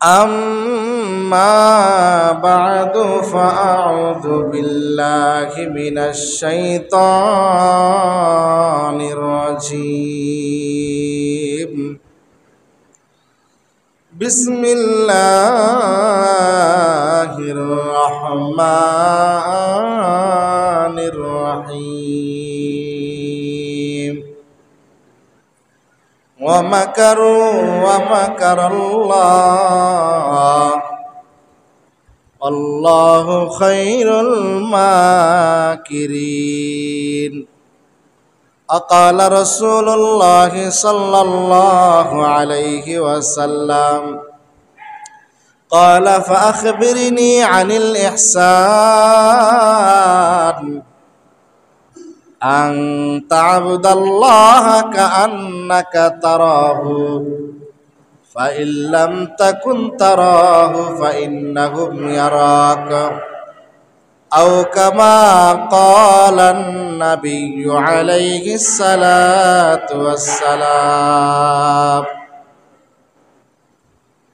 أما بعد فأعوذ بالله من الشيطان الرجيم. بسم الله الرحمن الرحيم. ومكروا ومكر الله والله خير الماكرين. وقال رسول الله صلى الله عليه وسلم قال فأخبرني عن الإحسان أن تعبد الله كأنك تراه فإن لم تكن تراه فإنه يراك أو كما قال النبي عليه الصلاة والسلام.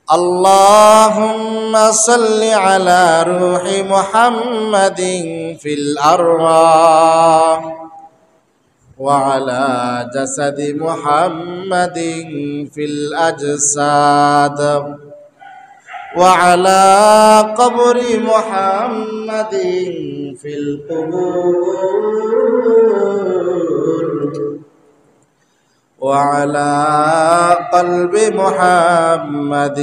اللهم صل على روح محمد في الأرواح وعلى جسد محمد في الأجساد وعلى قبر محمد في القبور وعلى قلب محمد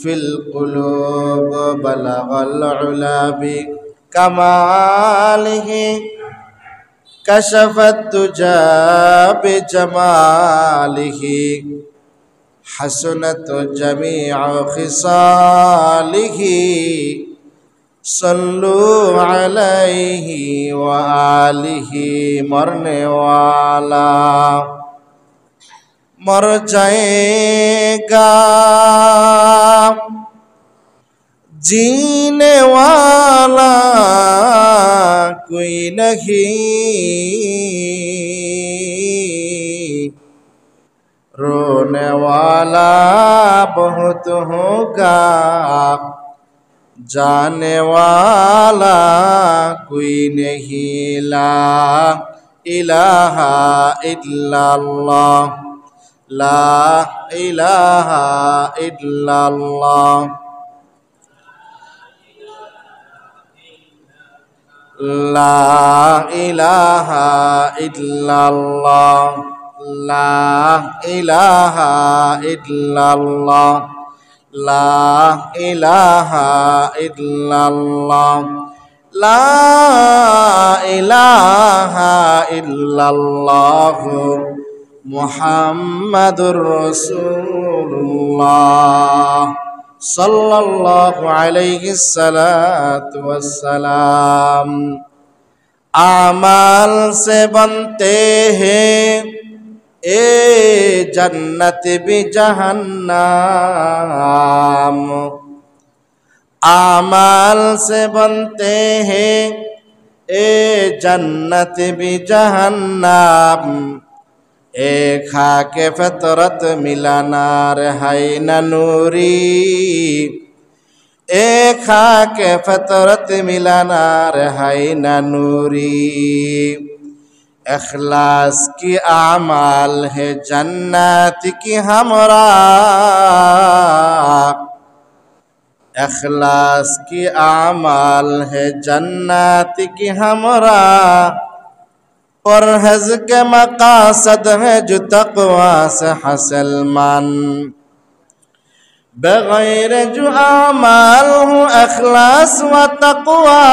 في القلوب. بلغ العلا بكماله كشف الدجى بجماله حسنت جميع خصاله صلوا عليه وآله. मरने वाला मर जाएगा जीने वाला कोई नहीं, रोने वाला बहुत होगा जाने वाला कोई नहीं. ला इलाहा इल्लल्लाह ला इलाहा इल्लल्लाह ला इलाहा इल्लल्लाह ला इलाहा इल्लल्लाह ला इलाहा इल्लल्लाह ला इलाहा इल्लल्लाह मुहम्मदुर रसूलुल्लाह सल्लल्लाहु अलैहि सलातु वस्सलाम. आमाल से बनते हैं ए जन्नत भी जहन्नम, आमाल से बनते हैं ए जन्नत भी जहन्नम. एक खाके फितरत मिलानार है न नूरी, एक खाके फितरत मिलानार है न नूरी. इखलास की आमाल है जन्नत की हमरा, इखलास की आमाल है जन्नत की हमरा. परहज़ के मकासद है जो तक़वा से हासिल मान, बग़ैर जो आमाल हूँ इखलास व तक़वा,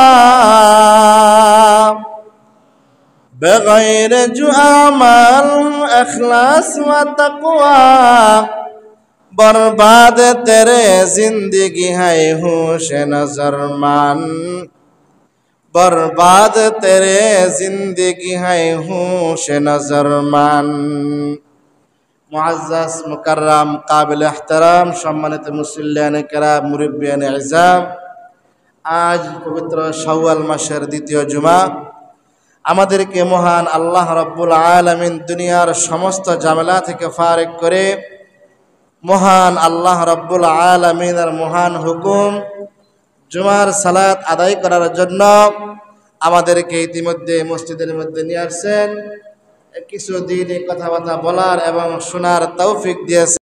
बग़ैर जो आमाल हूँ इखलास व तक़वा. बर्बाद तेरे जिंदगी है होश नज़र मान, बर्बाद तेरे जिंदगी है होश नजर मान। मुअज़्ज़ज़ मुकर्रम काबिल एहतराम सम्मानित मुसल्लियान किराम मुरब्बियान इज़ाम, आज पवित्र শাওয়াল মাসের দ্বিতীয় জুমা আমাদেরকে মহান আল্লাহ রাব্বুল আলামিন দুনিয়ার সমস্ত ঝামেলা থেকে ফারিগ করে মহান আল্লাহ রাব্বুল আলামিনের মহান হুকুম জুমার সালাত আদায় করার জন্য আমাদেরকে ইতিমধ্যে মসজিদের মধ্যে নিয়ে আসছেন, কিছু দিনই কথাবার্তা বলার এবং শোনার তৌফিক দিয়েছেন।